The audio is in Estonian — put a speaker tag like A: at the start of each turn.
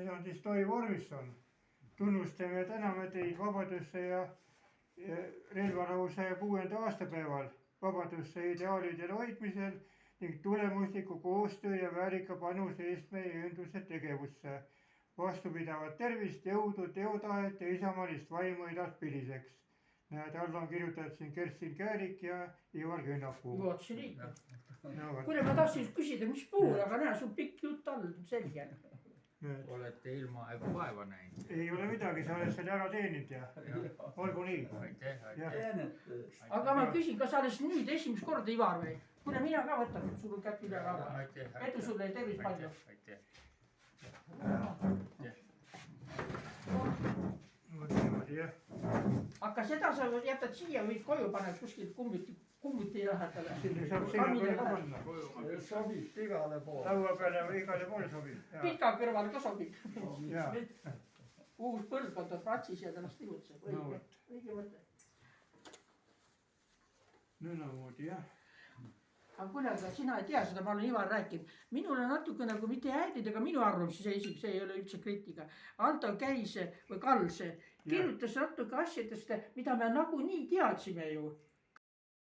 A: see on siis Toi Vormisson. Tunnustame ja täname teid vabadusse ja relvarahu 106. aastapäeval vabadusse ideaalidel hoidmisel ning tulemusliku koostöö ja väärika panuse eest meie ühenduse tegevusse. Vastupidavat tervist, jõudu, teotahet ja isamaalist vaimu edaspidiseks. Näed, alla on kirjutatud siin Kerstin Käärik ja Ivar Künnapuu.
B: Juhatuse liikmed. Kuule, ma tahtsin küsida, mis puhul, aga näe, sul pikk jutt all, selge.
C: Olete ilma ega vaeva näinud.
A: Ei ole midagi, sa oled selle ära teeninud ja olgu nii.
B: Aga ma küsin, kas sa alles nüüd esimest korda, Ivar, või? Kuule, mina ka võtan, sul on kätt üle ka. Edu sulle tervis palju. Aga seda sa jätad siia või koju paned kuskil kummuti lähedale?
A: Sinne saab sinna ka panna.
D: Sobib igale poole.
A: Laua peale või igale poole sobib.
B: Pika kõrval ka sobib. Uus põlvkond on Pratsis ja tänast ilutseb. Õige mõte.
A: Nõnamoodi, jah.
B: Aga kuule, sina ei tea seda, ma olen Ivar rääkinud. Minul on natuke nagu mitte häälid, aga minu arvamus seisib, see ei ole üldse kriitika. Anto Käise või Kalse kirjutas natuke asjadest, mida me nagunii teadsime ju.